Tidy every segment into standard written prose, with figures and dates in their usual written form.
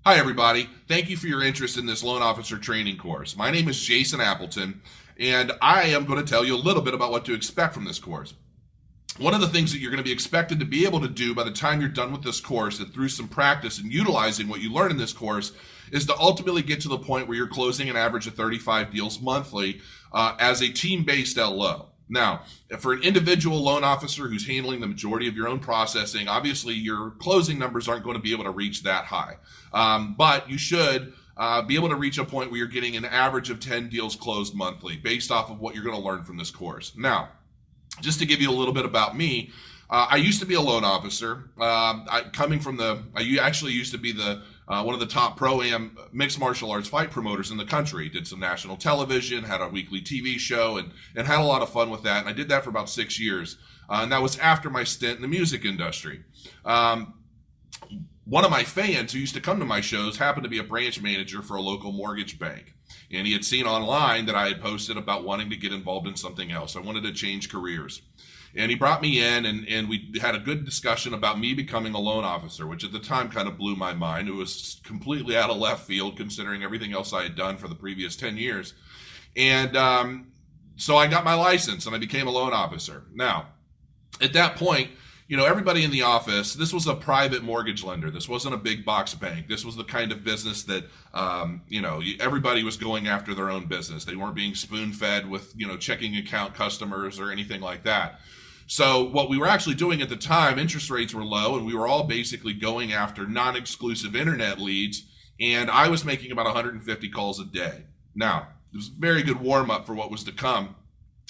Hi, everybody. Thank you for your interest in this loan officer training course. My name is Jason Appleton, and I am going to tell you a little bit about what to expect from this course. One of the things that you're going to be expected to be able to do by the time you're done with this course and through some practice and utilizing what you learn in this course is to ultimately get to the point where you're closing an average of 35 deals monthly as a team-based LO. Now, for an individual loan officer who's handling the majority of your own processing, obviously your closing numbers aren't going to be able to reach that high. But you should be able to reach a point where you're getting an average of 10 deals closed monthly based off of what you're going to learn from this course. Now, just to give you a little bit about me, I used to be a loan officer. I actually used to be one of the top pro-am mixed martial arts fight promoters in the country. Did some national television, had a weekly TV show, and had a lot of fun with that. And I did that for about 6 years. And that was after my stint in the music industry. One of my fans who used to come to my shows happened to be a branch manager for a local mortgage bank. And he had seen online that I had posted about wanting to get involved in something else. I wanted to change careers. And he brought me in, and we had a good discussion about me becoming a loan officer, which at the time kind of blew my mind. It was completely out of left field considering everything else I had done for the previous 10 years. And so I got my license and I became a loan officer. Now, at that point, everybody in the office, this was a private mortgage lender. This wasn't a big box bank. This was the kind of business that, everybody was going after their own business. They weren't being spoon-fed with, checking account customers or anything like that. So what we were actually doing at the time, interest rates were low, and we were all basically going after non-exclusive internet leads, and I was making about 150 calls a day. Now, it was a very good warm-up for what was to come,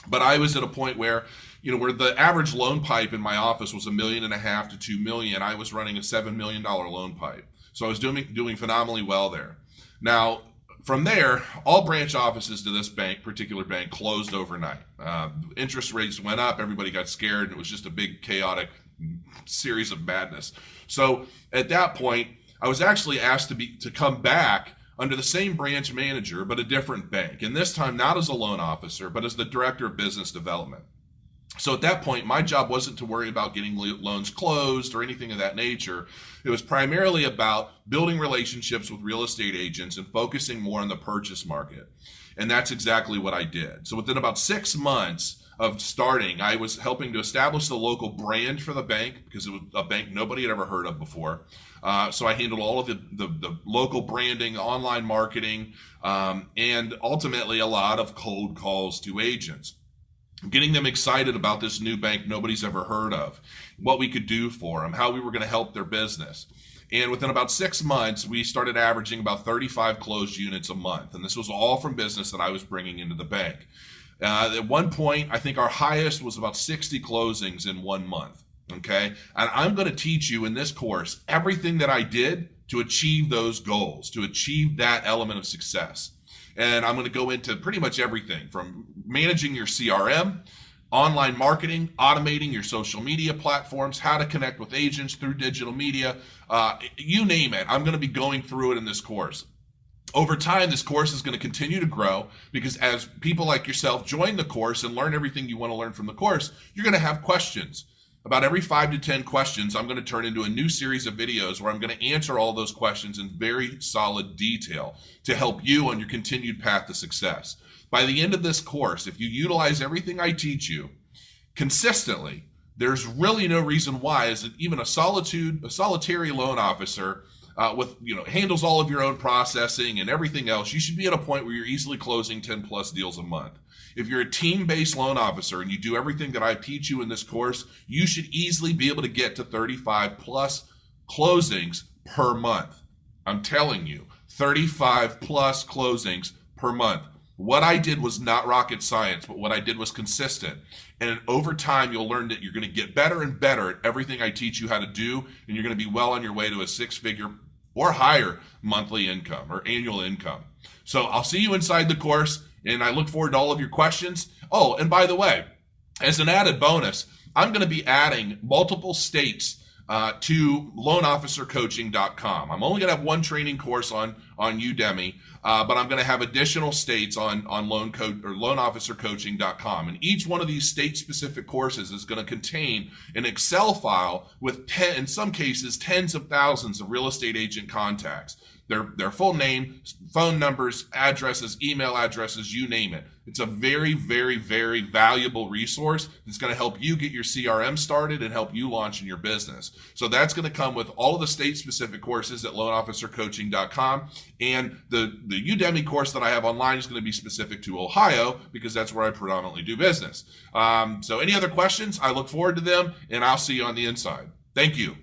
but I was at a point where, where the average loan pipe in my office was $1.5 million to $2 million, I was running a $7 million loan pipe. So I was doing phenomenally well there. Now, from there, all branch offices to this particular bank, closed overnight. Interest rates went up, everybody got scared, and it was just a big chaotic series of madness. So at that point, I was actually asked to come back under the same branch manager, but a different bank. And this time, not as a loan officer, but as the director of business development. So at that point, my job wasn't to worry about getting loans closed or anything of that nature. It was primarily about building relationships with real estate agents and focusing more on the purchase market. And that's exactly what I did. So within about 6 months of starting, I was helping to establish the local brand for the bank because it was a bank nobody had ever heard of before. So I handled all of the local branding, online marketing, and ultimately a lot of cold calls to agents. Getting them excited about this new bank nobody's ever heard of, what we could do for them, how we were going to help their business. And within about 6 months, we started averaging about 35 closed units a month. And this was all from business that I was bringing into the bank. At one point, I think our highest was about 60 closings in 1 month. Okay. And I'm going to teach you in this course everything that I did to achieve those goals, to achieve that element of success. And I'm going to go into pretty much everything from managing your CRM, online marketing, automating your social media platforms, how to connect with agents through digital media, you name it. I'm going to be going through it in this course. Over time, this course is going to continue to grow because as people like yourself join the course and learn everything you want to learn from the course, you're going to have questions. About every 5 to 10 questions, I'm going to turn into a new series of videos where I'm going to answer all those questions in very solid detail to help you on your continued path to success. By the end of this course, if you utilize everything I teach you consistently, there's really no reason why, as even a solitary loan officer handles all of your own processing and everything else, you should be at a point where you're easily closing 10 plus deals a month. If you're a team-based loan officer and you do everything that I teach you in this course, you should easily be able to get to 35 plus closings per month. I'm telling you, 35 plus closings per month. What I did was not rocket science, but what I did was consistent. And over time, you'll learn that you're going to get better and better at everything I teach you how to do, and you're going to be well on your way to a 6-figure or higher monthly income or annual income. So I'll see you inside the course, and I look forward to all of your questions. Oh, and by the way, as an added bonus, I'm going to be adding multiple states to loanofficercoaching.com. I'm only going to have one training course on on Udemy, but I'm going to have additional states on loanofficercoaching.com. And each one of these state-specific courses is going to contain an Excel file with in some cases, tens of thousands of real estate agent contacts. Their full name, phone numbers, addresses, email addresses, you name it. It's a very, very, very valuable resource that's going to help you get your CRM started and help you launch in your business. So that's going to come with all of the state-specific courses at loanofficercoaching.com. And the Udemy course that I have online is going to be specific to Ohio because that's where I predominantly do business. So any other questions? I look forward to them, and I'll see you on the inside. Thank you.